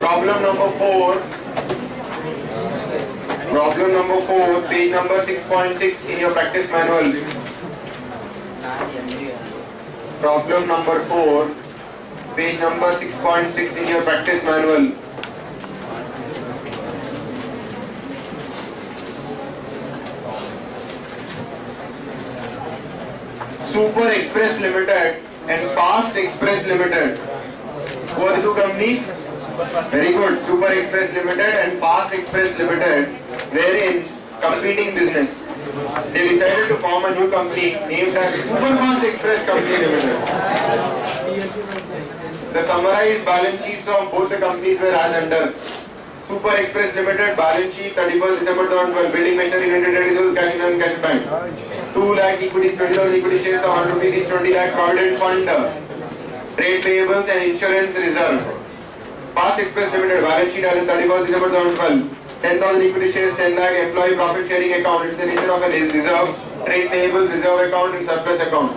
Problem number 4. Problem number 4, page number 6.6 in your practice manual. Problem number 4, page number 6.6 in your practice manual. Super Express Limited and Fast Express Limited. Who are the two companies? Very good. Super Express Limited and Fast Express Limited were in competing business. They decided to form a new company named as Super Fast Express Company Limited. The summarized balance sheets of both the companies were as under. Super Express Limited balance sheet 31st December 2012, building machinery, inventory, receivables, cash in hand, cash in bank. 2 lakh equity, 20,000 equity shares of 100 rupees each, 20 lakh provident fund, trade payables and insurance reserve. Fast Express Limited balance sheet as of 31st December 2012, 10,000 equity shares, 10 lakh employee profit sharing account. It's the nature of a reserve, trade payables, reserve account and surplus account.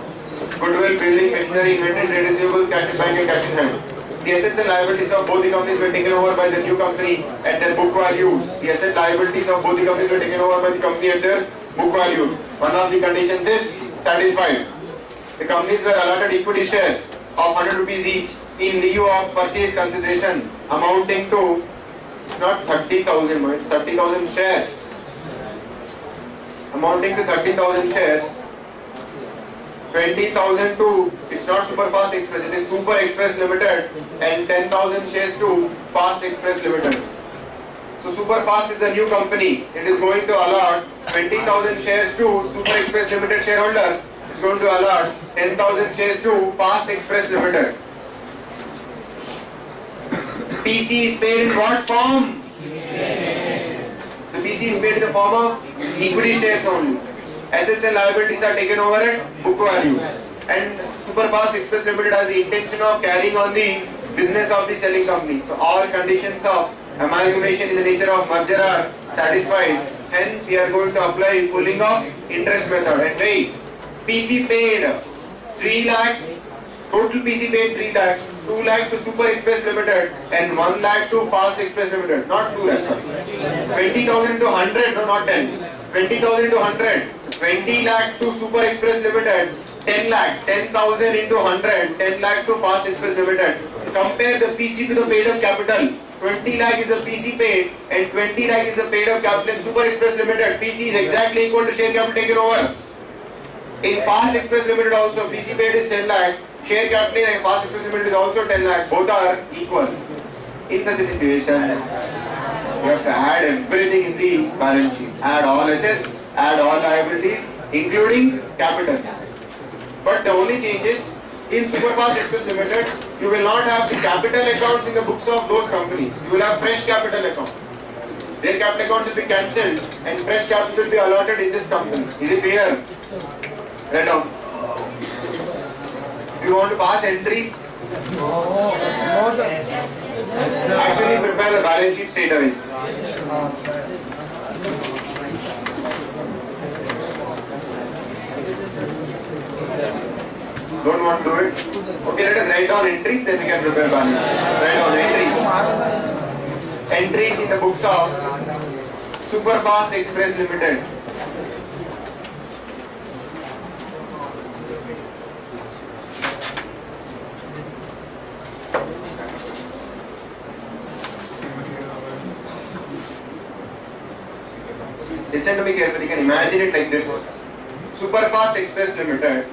Goodwill, building machinery, inventory, trade receivables, cash in bank and cash in hand. The assets and liabilities of both the companies were taken over by the new company at their book values. The asset liabilities of both the companies were taken over by the company at their book values. One of the conditions is satisfied. The companies were allotted equity shares of 100 rupees each in lieu of purchase consideration amounting to, it's not 30,000, it's 30,000 shares. Amounting to 30,000 shares. 20,000 to, it's not Super Fast Express, it is Super Express Limited, and 10,000 shares to Fast Express Limited. So Super Fast is the new company. It is going to allot 20,000 shares to Super Express Limited shareholders. It is going to allot 10,000 shares to Fast Express Limited. PC is paid in what form? The PC is paid in the form of equity shares only. Assets and liabilities are taken over at book value. And Super Fast Express Limited has the intention of carrying on the business of the selling company. So all conditions of amalgamation in the nature of merger are satisfied. Hence we are going to apply pooling of interest method. And wait, PC paid 3 lakh, total PC paid 3 lakh, 2 lakh to Super Express Limited and 1 lakh to Fast Express Limited. Not 2 lakh, sorry. 20,000 to 100, no, not 10. 20,000 to 100. 20 lakh to Super Express Limited, 10 lakh, 10,000 into 100, 10 lakh to Fast Express Limited. Compare the PC to the paid up capital. 20 lakh is the PC paid and 20 lakh is the paid up capital in Super Express Limited. PC is exactly equal to share capital taken over. In Fast Express Limited also, PC paid is 10 lakh, share capital in Fast Express Limited is also 10 lakh. Both are equal. In such a situation, you have to add everything in the balance sheet. Add all assets, add all liabilities, including capital. But the only change is, in Super Fast Express Limited, you will not have the capital accounts in the books of those companies. You will have fresh capital account. Their capital accounts will be cancelled and fresh capital will be allotted in this company. Is it clear? Write down. Do you want to pass entries? No, sir. Actually, prepare the balance sheet straight away. Don't want to do it? Okay, let us write down entries, then we can prepare balance. Write down entries. Entries in the books of Super Fast Express Limited. Listen to me carefully, you can imagine it like this. Super Fast Express Limited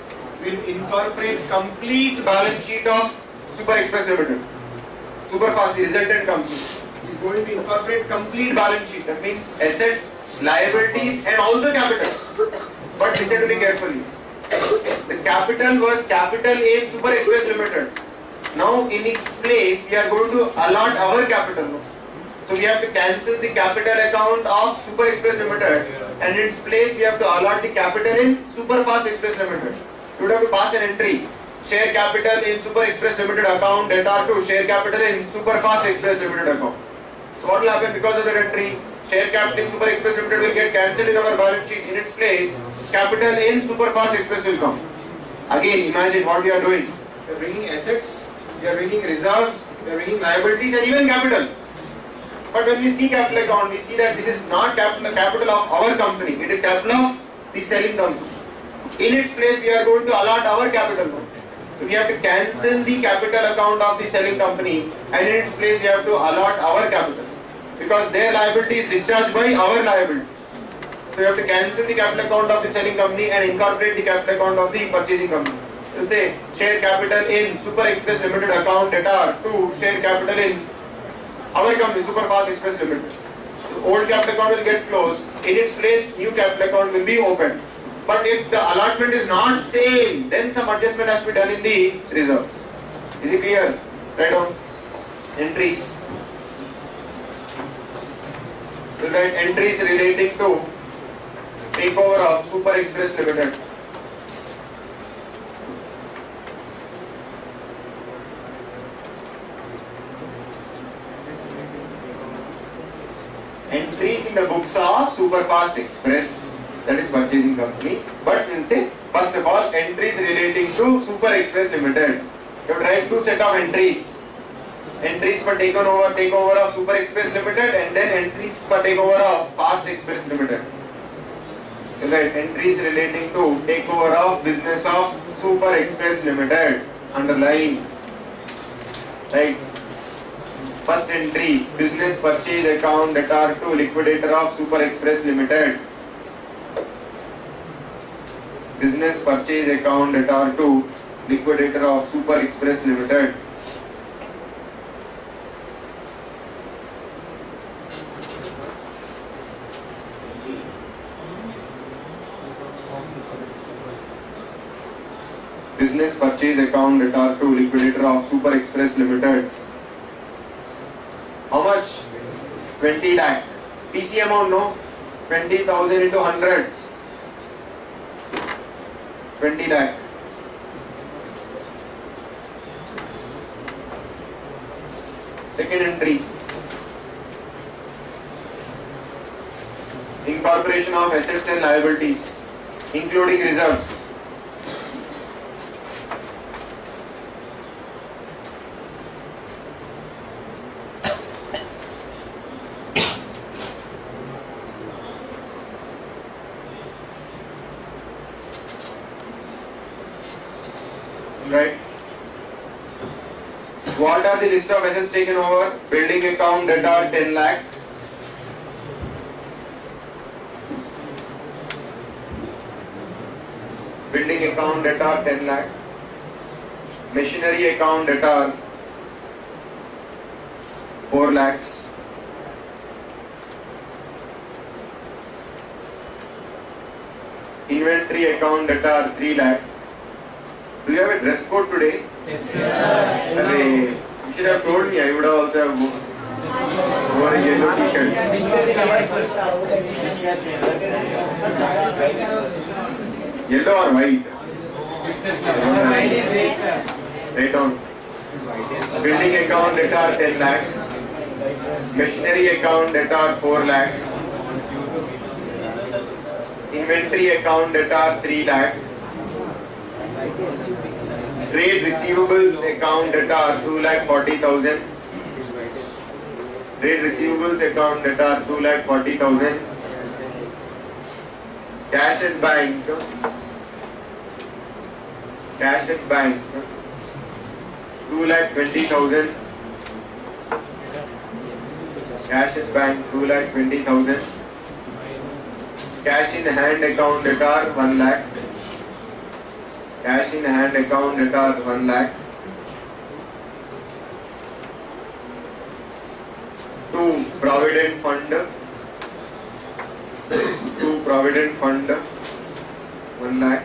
will incorporate complete balance sheet of Super Express Limited. Super Fast, the resultant company, is going to incorporate complete balance sheet. That means assets, liabilities and also capital. But listen to me carefully. The capital was capital in Super Express Limited. Now in its place, we are going to allot our capital. So we have to cancel the capital account of Super Express Limited and in its place we have to allot the capital in Super Fast Express Limited. You would have to pass an entry. Share capital in Super Express Limited account, debtor to share capital in Super Fast Express Limited account. So what will happen because of that entry? Share capital in Super Express Limited will get cancelled in our balance sheet. In its place, capital in Super Fast Express will come. Again, imagine what we are doing. We are bringing assets, we are bringing reserves, we are bringing liabilities and even capital. But when we see capital account, we see that this is not capital of our company. It is capital of the selling company. In its place, we are going to allot our capital. So we have to cancel the capital account of the selling company, and in its place, we have to allot our capital, because their liability is discharged by our liability. So you have to cancel the capital account of the selling company and incorporate the capital account of the purchasing company. Let's say share capital in Super Express Limited account debtor to share capital in our company Superfast Express Limited. So old capital account will get closed. In its place, new capital account will be opened. But if the allotment is not same, then some adjustment has to be done in the reserves. Is it clear? Write down entries. We'll write entries relating to takeover of Super Express Limited. Entries in the books of Superfast Express, that is purchasing company. But we'll say first of all entries relating to Super Express Limited. You have to write two set of entries. Entries for takeover of Super Express Limited, and then entries for takeover of Fast Express Limited. You write entries relating to takeover of business of Super Express Limited. Underline. Right. First entry, business purchase account debtor to liquidator of Super Express Limited. Business purchase account debtor to liquidator of Super Express Limited. Business purchase account debtor to liquidator of Super Express Limited. How much? 20 lakh. PC amount, no? 20,000 into 100. 20 lakh. Second entry. Incorporation of assets and liabilities, including reserves. Right. What are the list of assets taken over? Building account debtor 10 lakh. Building account debtor 10 lakh. Machinery account debtor 4 lakhs. Inventory account debtor 3 lakh. Do you have a dress code today? Yes, sir. You should have told me. I would have also have worn a yellow t-shirt. Yellow or white? Write down. Building account debtor 10 lakh. Machinery account debtor 4 lakh. Inventory account debtor 3 lakh. Trade receivables account debtor 2,40,000. Trade receivables account debtor 2,40,000. Cash at bank. Cash at bank 2,20,000. Cash at bank 2,20,000. Cash in hand account debtor 1 lakh. Cash in hand account debtor 1 lakh. 2 provident fund. 2 provident fund 1 lakh.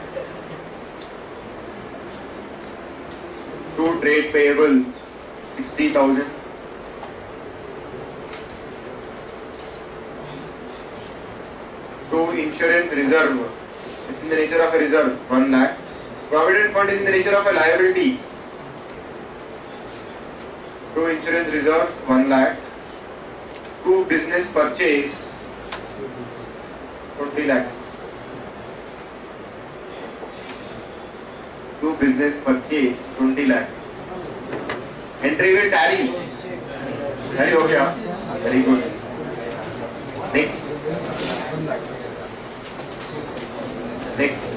2 trade payables 60,000. 2 insurance reserve. It's in the nature of a reserve 1 lakh. Provident fund is in the nature of a liability. 2 insurance reserve 1 lakh. 2 business purchase 20 lakhs. 2 business purchase 20 lakhs. Entry will tally. Very हो गया. Very good. Next. Next.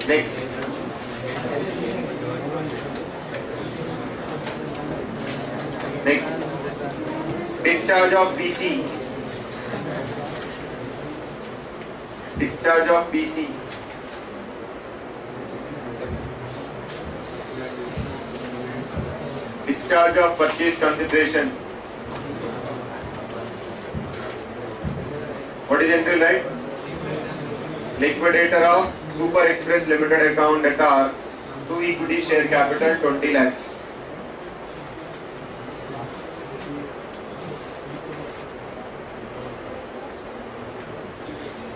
Next. Next. Discharge of PC. Discharge of PC. Discharge of purchase consideration. What is entry right? Liquidator of Super Express Limited account at R to equity share capital 20 lakhs.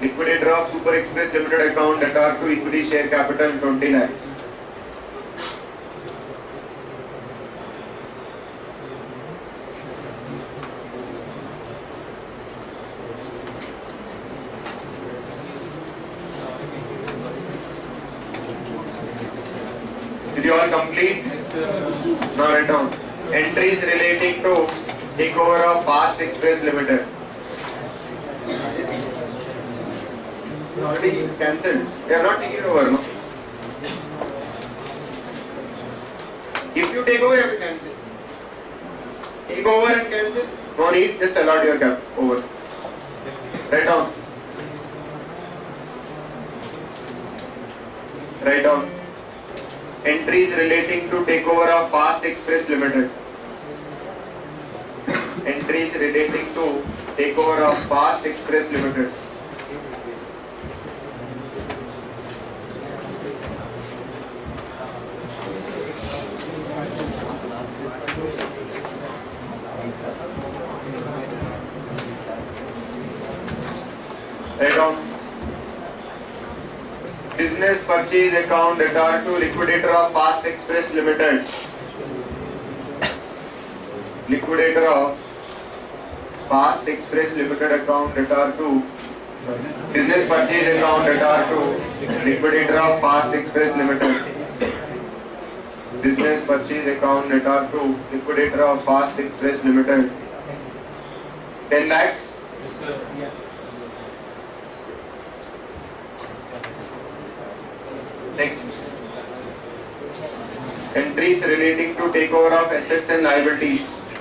Liquidator of Super Express Limited account at R to equity share capital 20 lakhs. Did you all complete? Now write down. Entries relating to takeover of Fast Express Limited. It's already cancelled. They are not taking it over, no? If you take over, you have to cancel. Take over and cancel. No need, just allot your cap over. Write down. Write down. Entries relating to takeover of Fast Express Limited. Entries relating to takeover of Fast Express Limited. Write down. Business purchase account returned to liquidator of Fast Express Limited. Liquidator of Fast Express Limited account returned to business purchase account returned to liquidator of Fast Express Limited. Business purchase account returned to liquidator of Fast Express Limited. 10 lakhs. Yes, sir. Next. Entries relating to takeover of assets and liabilities.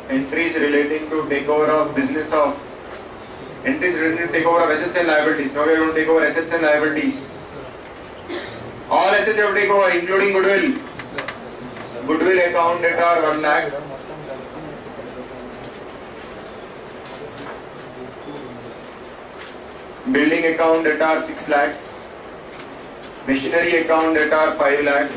Entries relating to takeover of business of entries relating to takeover of assets and liabilities. Now we are going to take over assets and liabilities. All assets have to take over, including goodwill. Goodwill account at our 1 lakh. Building account at our 6 lakhs. Machinery account at our 5 lakh.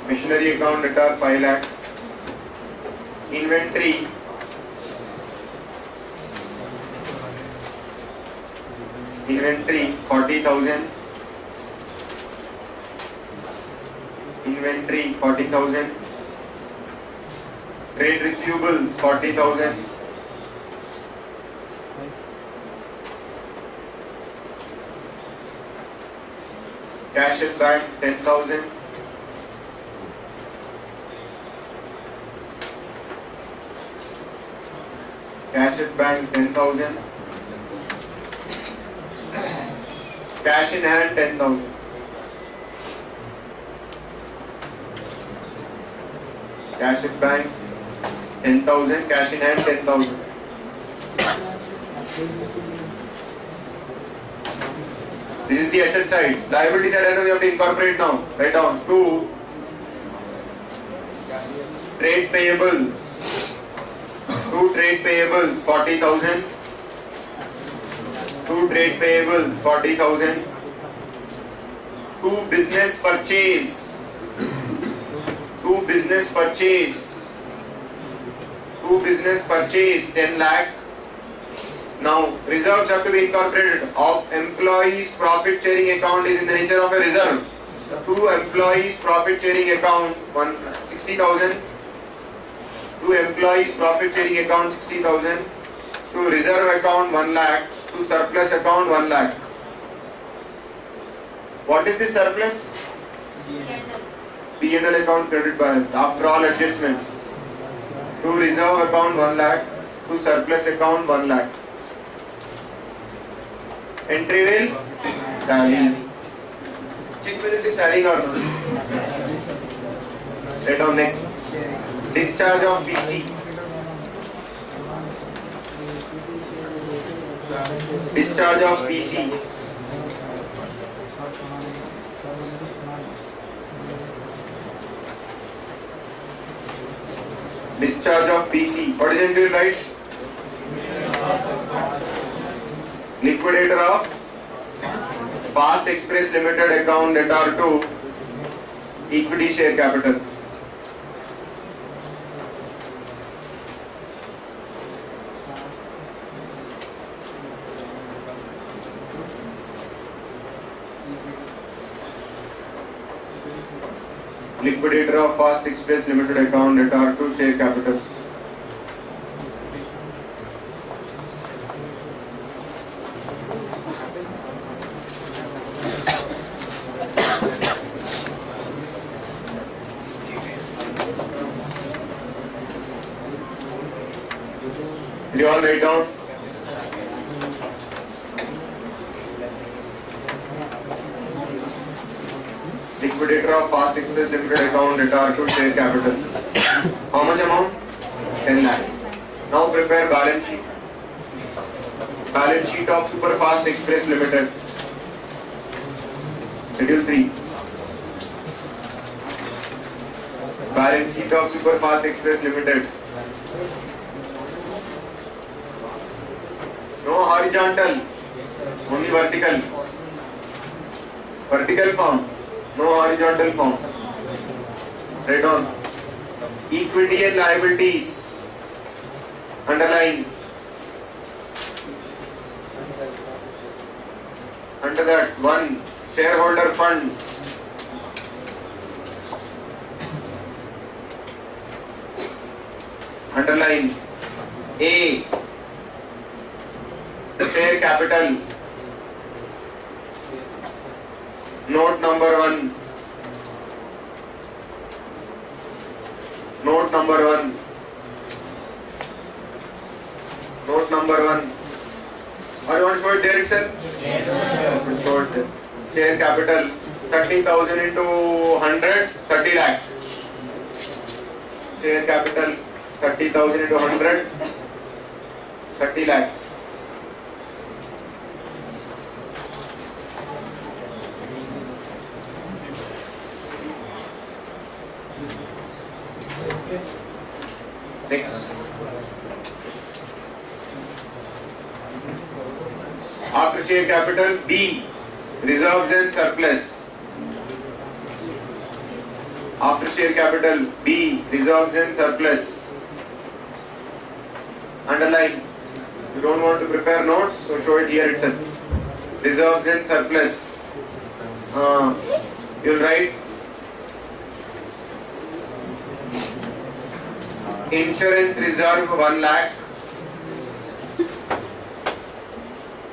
Machinery account at our 5 lakh. Inventory. Inventory 40,000. Inventory 40,000. Trade receivables 40,000. Cash at bank 10,000. Cash at bank 10,000. Cash in hand 10,000. Cash at bank 10,000. Cash in hand 10,000. This is the asset side. Liability side, we have to incorporate now. Write down 2 trade payables. 2 trade payables 40,000. 2 trade payables 40,000. 2 business purchase. 2 business purchase. 2 business purchase 10 lakh. Now reserves have to be incorporated. Of employees profit sharing account is in the nature of a reserve. to employees profit sharing account 60,000. To employees profit sharing account 60,000. To reserve account 1 lakh. To surplus account 1 lakh. What is this surplus? P&L account credit balance after all adjustments. To reserve account 1 lakh. To surplus account 1 lakh. Entry will tally. Check whether it is tallying or not. Write down next. Discharge of PC. Discharge of PC. Discharge of PC. What is entry right? Liquidator of Fast Express Limited account debtor to equity share capital. Liquidator of Fast Express Limited account debtor to share capital. Did you all write down? Liquidator of Fast Express Limited account debtor to share capital. How much amount? 10 lakh. Now prepare balance sheet. Balance sheet of Superfast Express Limited. Schedule 3. Balance sheet of Superfast Express Limited. No horizontal, only vertical. Vertical form, no horizontal form. Write down. Equity and liabilities. Underline. Under that, 1. Shareholder funds. Underline. A. Share capital. Note number 1. Note number 1. Note number 1. Or you want to show it there itself? Yes, sir. Show it there. Share capital 30,000 into 100, 30 lakh. Share capital 30,000 into 100, 30 lakhs. Next. After share capital, B. Reserves and surplus. After share capital, B. Reserves and surplus. Underline. You don't want to prepare notes, so show it here itself. Reserves and surplus. You'll write insurance reserve 1 lakh.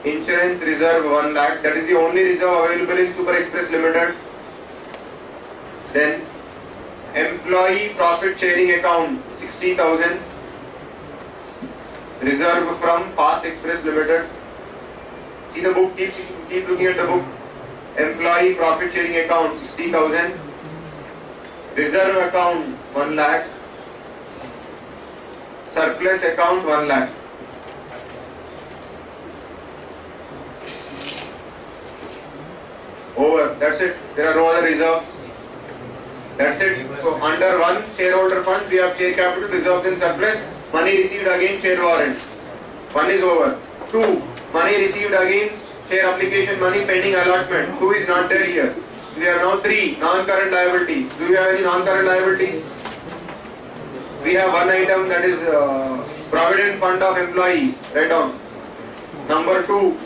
Insurance reserve 1 lakh. That is the only reserve available in Super Express Limited. Then employee profit sharing account 60,000. Reserve from Fast Express Limited. See the book. Keep looking at the book. Employee profit sharing account 60,000. Reserve account 1 lakh. Surplus account 1 lakh. Over. That's it. There are no other reserves. That's it. So under 1 shareholder fund we have share capital, reserves and surplus. Money received against share warrants. 1 is over. 2. Money received against share application money pending allotment. 2 is not there here. We have now 3 non-current liabilities. Do you have any non-current liabilities? We have one item, that is provident fund of employees. Write down. Number 2,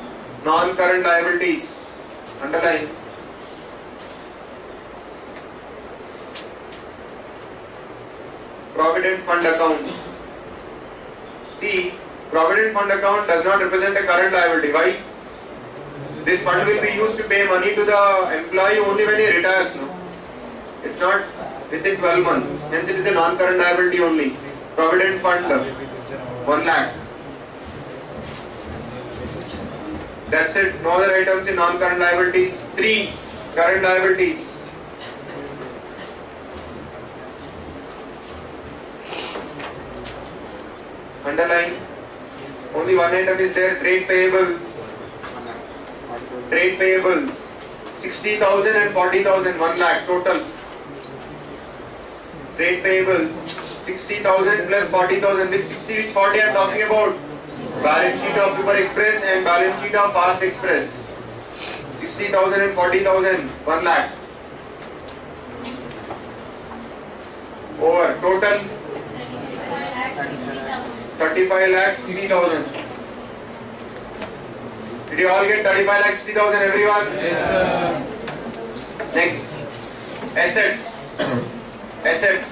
non-current liabilities. Underline. provident fund account. See, provident fund account does not represent a current liability. Why? This fund will be used to pay money to the employee only when he retires. No, it's not within 12 months. Hence, it is a non-current liability only. Provident fund, 1 lakh. That's it. No other items in non-current liabilities. 3 current liabilities. Underline. Only one item is there. Trade payables. Trade payables. 60,000 and 40,000. 1 lakh total. Trade payables. 60,000 plus 40,000. Which 60, which 40 I am talking about? Balance sheet of Super Express and balance sheet of Fast Express. 60,000 and 40,000. 1 lakh. Over. Total 35 lakh 60,000. Did you all get 35 lakh 60,000 everyone? Yes, sir. Next. Assets. Assets.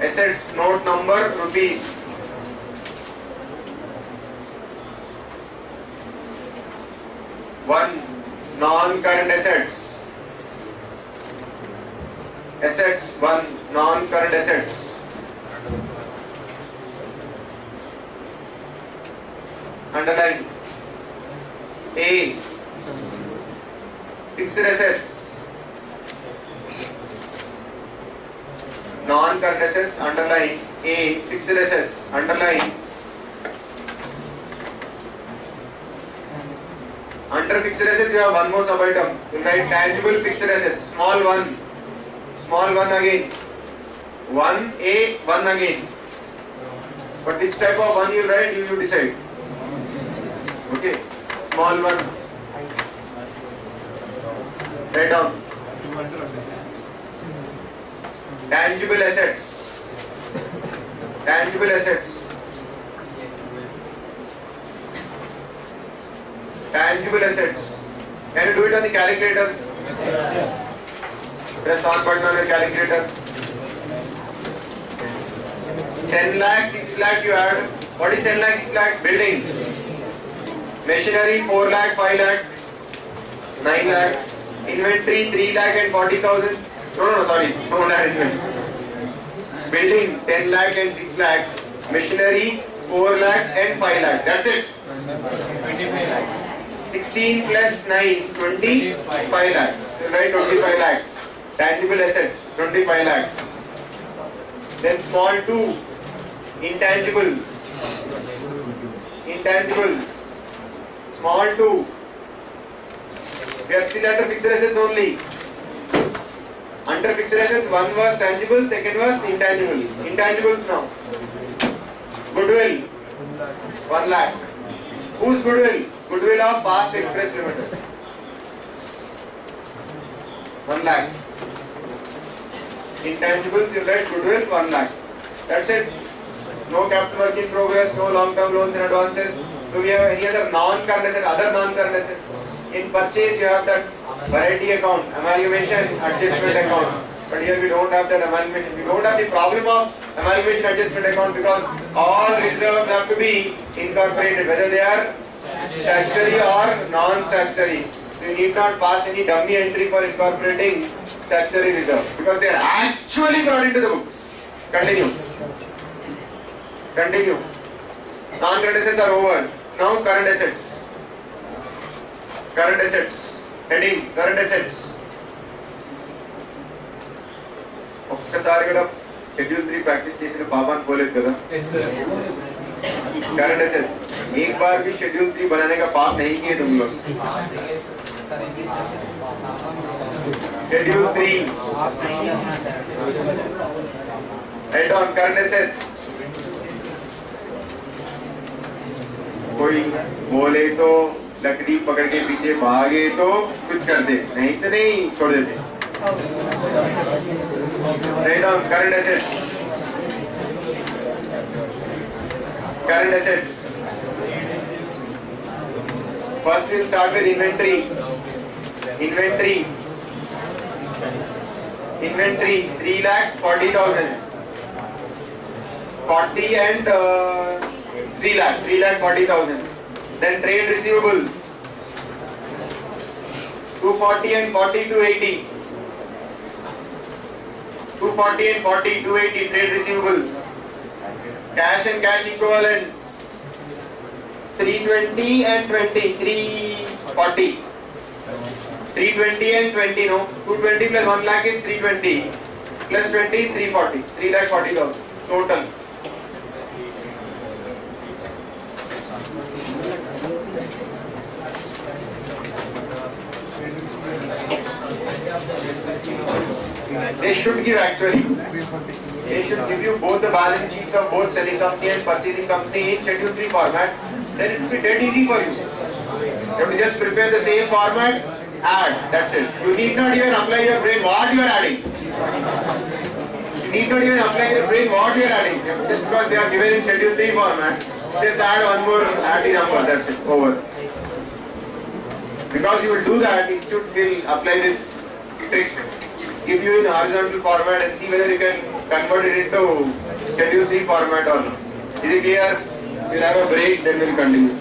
Assets. Note number rupees. One. Non-current assets. Assets. 1. Non-current assets. Underline. A. Fixed assets. Non-current assets. Underline. A. Fixed assets. Underline. Under fixed assets you have one more sub item. You write tangible fixed assets. Small one. Small one again. 1A. 1 again. But which type of one you write, you decide. Okay, small one. Write down. Tangible assets. Tangible assets. Tangible assets. Can you do it on the calculator? Press on button on your calculator. 10 lakh, 6 lakh you add. What is 10 lakh, 6 lakh? Building. Machinery 4 lakh, 5 lakh, 9 lakh. Inventory 3 lakh and 40,000. No, sorry. No, not inventory. Building 10 lakh and 6 lakh. Machinery 4 lakh and 5 lakh. That's it. 25 lakh. 16 plus 9, 25 lakh. So write 25 lakhs. Tangible assets 25 lakhs. Then small 2. Intangibles. Intangibles. Small 2. We are still under fixed assets only. Under fixed assets, one was tangible, second was intangibles. Intangibles now. Goodwill 1 lakh. Whose goodwill? Goodwill of Fast Express Limited. 1 lakh. Intangibles, you write goodwill 1 lakh. That's it. No capital work in progress, no long-term loans and advances. Do we have any other non-current asset, other non-current asset? In purchase, you have that variety account, amalgamation, adjustment account. But here we don't have that amalgamation. We don't have the problem of amalgamation adjustment account because all reserves have to be incorporated, whether they are statutory or non-statutory. So you need not pass any dummy entry for incorporating statutory reserve because they are actually brought into the books. Continue. Continue. Non-current assets are over. Now current assets. Current assets. Heading current assets. ఒక్కసారి కూడా schedule 3 practice చేసిన పాపాన్ని పోలేదు కదా. Yes, sir. Current asset एक बार भी schedule 3 बनाने का पाप नहीं किए तुम लोग. Schedule 3 head on current assets. कोई बोले तो लकड़ी पकड़ के पीछे भागे तो कुछ कर दे, नहीं तो नहीं छोड़ देते. Right on current assets. Current assets. First we'll start with inventory. Inventory. Inventory 3,40,000. 40 and 3,40,000. Then trade receivables 240 and 40, 280. 240 and 40, 280 trade receivables. Cash and cash equivalents 320 and 20, 340. 320 and 20, no? 220 plus 1 lakh is 320. Plus 20 is 340. 3,40,000 total. They should give actually. They should give you both the balance sheets of both selling company and purchasing company in Schedule 3 format. Then it will be dead easy for you. You have to just prepare the same format, add. That's it. You need not even apply your brain what you are adding. You need not even apply your brain what you are adding. Just because they are given in Schedule 3 format, just add one more, add the number. That's it. Over. Because you will do that, Institute will apply this trick, give you in horizontal format and see whether you can convert it into Schedule 3 format or not. Is it clear? We'll have a break, then we'll continue.